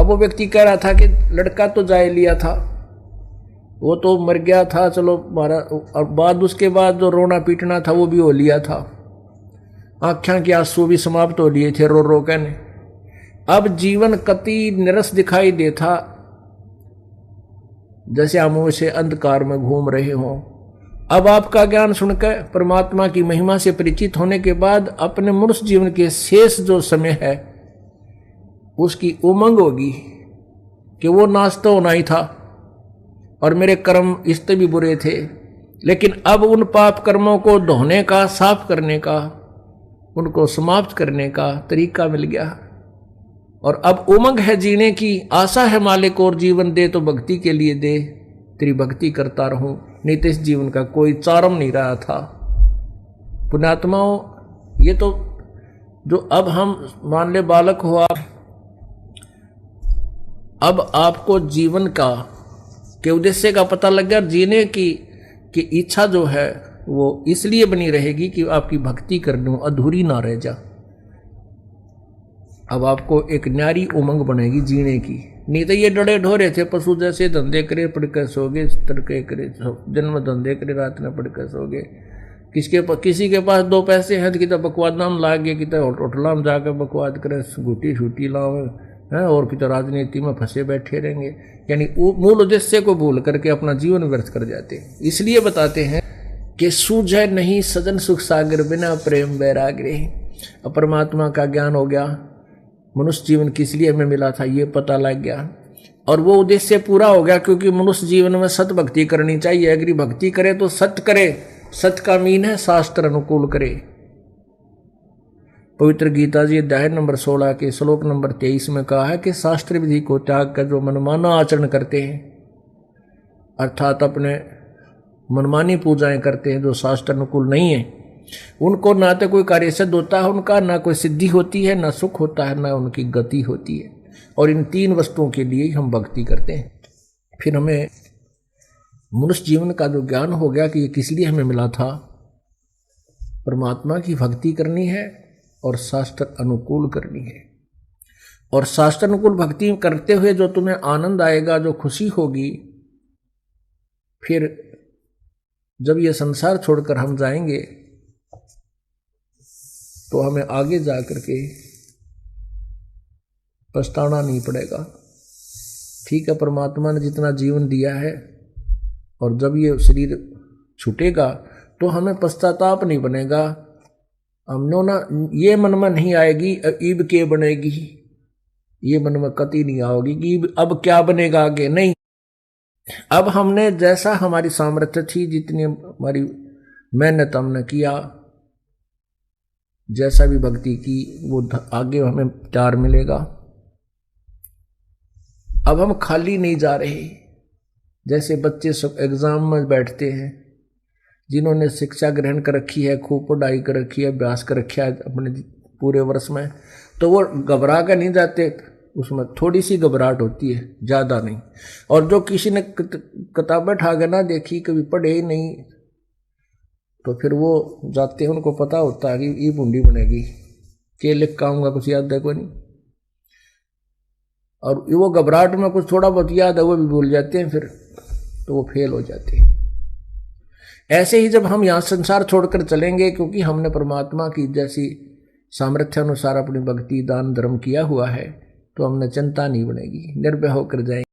अब वो व्यक्ति कह रहा था कि लड़का तो जाए लिया था, वो तो मर गया था, चलो मारा, और बाद उसके बाद जो रोना पीटना था वो भी हो लिया था, आँखों के आंसू भी समाप्त हो लिए थे रो रो कहने। अब जीवन कति निरस दिखाई देता, जैसे हम उसे अंधकार में घूम रहे हों। अब आपका ज्ञान सुनकर परमात्मा की महिमा से परिचित होने के बाद अपने मनुष्य जीवन के शेष जो समय है उसकी उमंग होगी कि वो नाश तो होना ही था और मेरे कर्म इससे भी बुरे थे, लेकिन अब उन पाप कर्मों को धोने का, साफ करने का, उनको समाप्त करने का तरीका मिल गया। और अब उमंग है जीने की, आशा है मालिक और जीवन दे तो भक्ति के लिए दे, तेरी भक्ति करता रहूं, नहीं तो इस जीवन का कोई चारम नहीं रहा था। पुण्यात्माओं, ये तो जो अब हम मान ले बालक हुआ, अब आपको जीवन का के उद्देश्य का पता लग गया, जीने की इच्छा जो है वो इसलिए बनी रहेगी कि आपकी भक्ति करने अधूरी ना रह जा। अब आपको एक न्यारी उमंग बनेगी जीने की, नहीं तो ये डरे ढोरे थे पशु जैसे, धंधे करे पढ़कर सोगे, तड़के करे जन्म धंधे करे रात में पढ़कर सोगे। किसी के पास दो पैसे हैं तो कितना बकवाद नाम ला गए, कितना होटला में जाकर बकवाद करे, घूटी छूटी लाओ हैं, और कितना राजनीति में फंसे बैठे रहेंगे, यानी मूल उद्देश्य को भूल करके अपना जीवन व्यर्थ कर जाते हैं। इसलिए बताते हैं कि सूझे नहीं सजन सुख सागर बिना प्रेम वैराग्य। अब परमात्मा का ज्ञान हो गया, मनुष्य जीवन किस लिए हमें मिला था ये पता लग गया, और वो उद्देश्य पूरा हो गया, क्योंकि मनुष्य जीवन में सत भक्ति करनी चाहिए। अगर भक्ति करे तो सत्य करे, सत्य का मीन है शास्त्र अनुकूल करे। पवित्र गीता जी अध्याय नंबर 16 के श्लोक नंबर 23 में कहा है कि शास्त्र विधि को त्याग कर जो मनमाना आचरण करते हैं, अर्थात अपने मनमानी पूजाएं करते हैं जो शास्त्र अनुकूल नहीं है, उनको ना तो कोई कार्य सिद्ध होता है, उनका ना कोई सिद्धि होती है, ना सुख होता है, ना उनकी गति होती है। और इन तीन वस्तुओं के लिए हम भक्ति करते हैं। फिर हमें मनुष्य जीवन का जो ज्ञान हो गया कि ये किस लिए हमें मिला था, परमात्मा की भक्ति करनी है और शास्त्र अनुकूल करनी है। और शास्त्र अनुकूल भक्ति करते हुए जो तुम्हें आनंद आएगा, जो खुशी होगी, फिर जब ये संसार छोड़कर हम जाएंगे तो हमें आगे जा करके पछताना नहीं पड़ेगा। ठीक है, परमात्मा ने जितना जीवन दिया है, और जब ये शरीर छूटेगा तो हमें पश्चाताप नहीं बनेगा, हमने ना ये मन में नहीं आएगी ईब के बनेगी, ये मन में कति नहीं आओगी कि अब क्या बनेगा आगे, नहीं। अब हमने जैसा हमारी सामर्थ्य थी, जितनी हमारी मेहनत हमने किया, जैसा भी भक्ति की, वो आगे हमें प्यार मिलेगा। अब हम खाली नहीं जा रहे। जैसे बच्चे सब एग्जाम में बैठते हैं, जिन्होंने शिक्षा ग्रहण कर रखी है, खूब पढ़ाई कर रखी है, अभ्यास कर रखा है अपने पूरे वर्ष में, तो वो घबरा कर नहीं जाते, उसमें थोड़ी सी घबराहट होती है, ज़्यादा नहीं। और जो किसी ने किताबें ठाकर ना देखी, कभी पढ़े ही नहीं, तो फिर वो जाते हैं, उनको पता होता है कि ये बूंदी बनेगी, के लिख का आऊँगा, कुछ याद है कोई नहीं, और वो घबराहट में कुछ थोड़ा बहुत याद है वो भी भूल जाते हैं, फिर तो वो फेल हो जाते हैं। ऐसे ही जब हम यहाँ संसार छोड़कर चलेंगे, क्योंकि हमने परमात्मा की जैसी सामर्थ्य अनुसार अपनी भक्ति दान धर्म किया हुआ है, तो हमने चिंता नहीं बनेगी, निर्भय होकर जाएंगे।